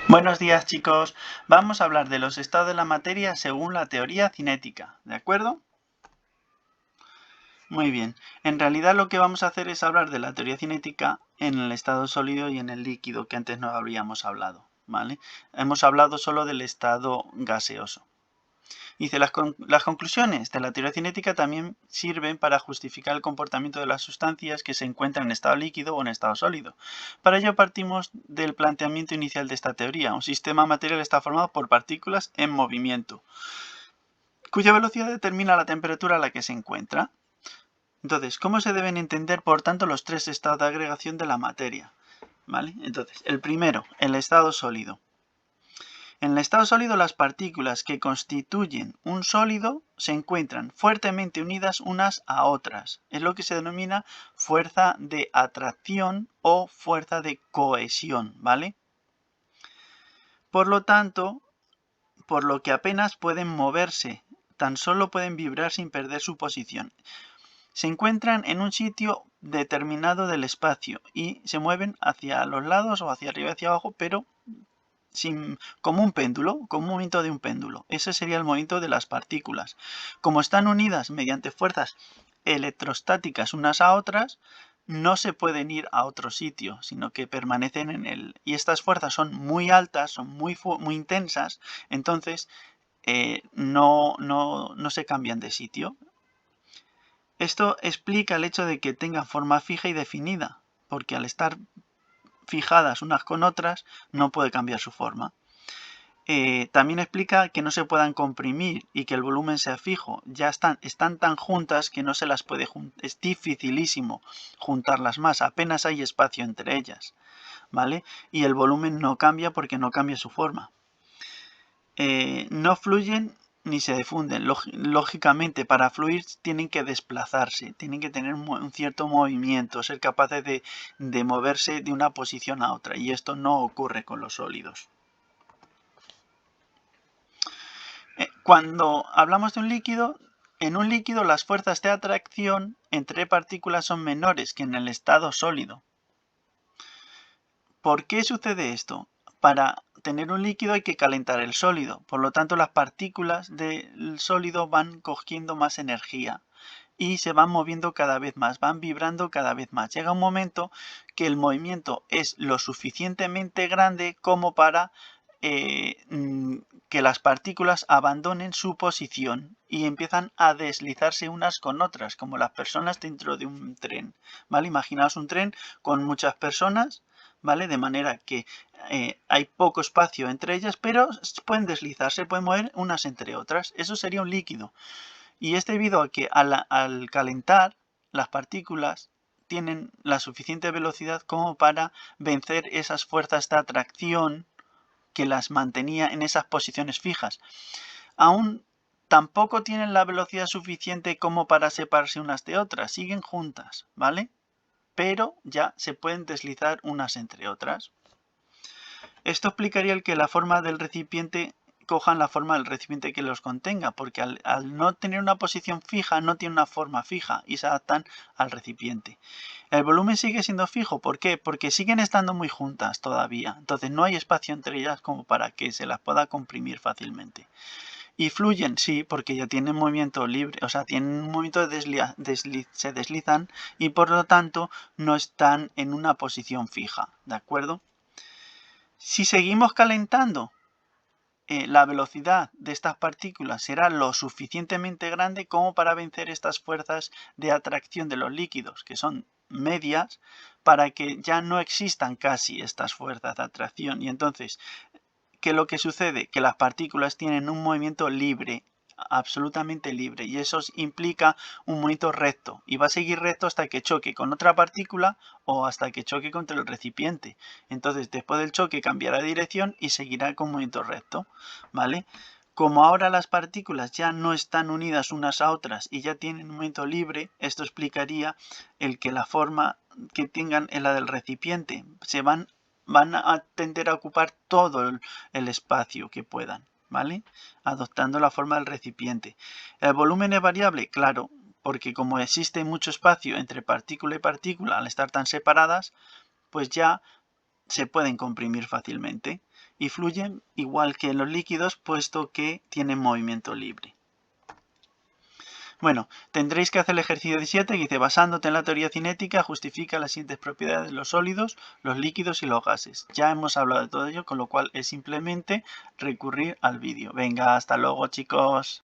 Buenos días, chicos. Vamos a hablar de los estados de la materia según la teoría cinética, ¿de acuerdo? Muy bien. En realidad lo que vamos a hacer es hablar de la teoría cinética en el estado sólido y en el líquido, que antes no habríamos hablado, ¿vale? Hemos hablado solo del estado gaseoso. Dice, las conclusiones de la teoría cinética también sirven para justificar el comportamiento de las sustancias que se encuentran en estado líquido o en estado sólido. Para ello partimos del planteamiento inicial de esta teoría. Un sistema material está formado por partículas en movimiento, cuya velocidad determina la temperatura a la que se encuentra. Entonces, ¿cómo se deben entender, por tanto, los tres estados de agregación de la materia? ¿Vale? Entonces, el primero, el estado sólido. En el estado sólido, las partículas que constituyen un sólido se encuentran fuertemente unidas unas a otras. Es lo que se denomina fuerza de atracción o fuerza de cohesión, ¿vale? Por lo tanto, por lo que apenas pueden moverse, tan solo pueden vibrar sin perder su posición. Se encuentran en un sitio determinado del espacio y se mueven hacia los lados o hacia arriba y hacia abajo, pero como un péndulo, como un movimiento de un péndulo. Ese sería el movimiento de las partículas. Como están unidas mediante fuerzas electrostáticas unas a otras, no se pueden ir a otro sitio, sino que permanecen en él. Y estas fuerzas son muy altas, son muy intensas, entonces no se cambian de sitio. Esto explica el hecho de que tengan forma fija y definida, porque al estar fijadas unas con otras, no puede cambiar su forma. También explica que no se puedan comprimir y que el volumen sea fijo. Ya están tan juntas que no se las puede juntar. Es dificilísimo juntarlas más. Apenas hay espacio entre ellas, ¿vale? Y el volumen no cambia porque no cambia su forma. No fluyen ni se difunden. Lógicamente, para fluir tienen que desplazarse, tienen que tener un cierto movimiento, ser capaces de moverse de una posición a otra. Y esto no ocurre con los sólidos. Cuando hablamos de un líquido, en un líquido las fuerzas de atracción entre partículas son menores que en el estado sólido. ¿Por qué sucede esto? Para tener un líquido hay que calentar el sólido, por lo tanto las partículas del sólido van cogiendo más energía y se van moviendo cada vez más, van vibrando cada vez más. Llega un momento que el movimiento es lo suficientemente grande como para que las partículas abandonen su posición y empiezan a deslizarse unas con otras, como las personas dentro de un tren, ¿vale? Imaginaos un tren con muchas personas, ¿vale? De manera que hay poco espacio entre ellas, pero pueden deslizarse, pueden mover unas entre otras. Eso sería un líquido. Y es debido a que al calentar, las partículas tienen la suficiente velocidad como para vencer esas fuerzas de atracción que las mantenía en esas posiciones fijas. Aún tampoco tienen la velocidad suficiente como para separarse unas de otras, siguen juntas, ¿vale? Pero ya se pueden deslizar unas entre otras. Esto explicaría el que la forma del recipiente cojan la forma del recipiente que los contenga, porque al no tener una posición fija, no tiene una forma fija y se adaptan al recipiente. El volumen sigue siendo fijo, ¿por qué? Porque siguen estando muy juntas todavía, entonces no hay espacio entre ellas como para que se las pueda comprimir fácilmente. Y fluyen, sí, porque ya tienen movimiento libre, o sea, tienen un movimiento de se deslizan y por lo tanto no están en una posición fija, ¿de acuerdo? Si seguimos calentando, la velocidad de estas partículas será lo suficientemente grande como para vencer estas fuerzas de atracción de los líquidos, que son medias, para que ya no existan casi estas fuerzas de atracción. Y entonces, ¿qué es lo que sucede? Que las partículas tienen un movimiento libre, absolutamente libre, y eso implica un movimiento recto, y va a seguir recto hasta que choque con otra partícula o hasta que choque contra el recipiente. Entonces, después del choque cambiará de dirección y seguirá con movimiento recto, ¿vale? Como ahora las partículas ya no están unidas unas a otras y ya tienen un movimiento libre, esto explicaría el que la forma que tengan es la del recipiente. Van a tender a ocupar todo el espacio que puedan, ¿vale? Adoptando la forma del recipiente. ¿El volumen es variable? Claro, porque como existe mucho espacio entre partícula y partícula al estar tan separadas, pues ya se pueden comprimir fácilmente y fluyen igual que los líquidos, puesto que tienen movimiento libre. Bueno, tendréis que hacer el ejercicio 17 que dice, basándote en la teoría cinética, justifica las siguientes propiedades de los sólidos, los líquidos y los gases. Ya hemos hablado de todo ello, con lo cual es simplemente recurrir al vídeo. Venga, hasta luego, chicos.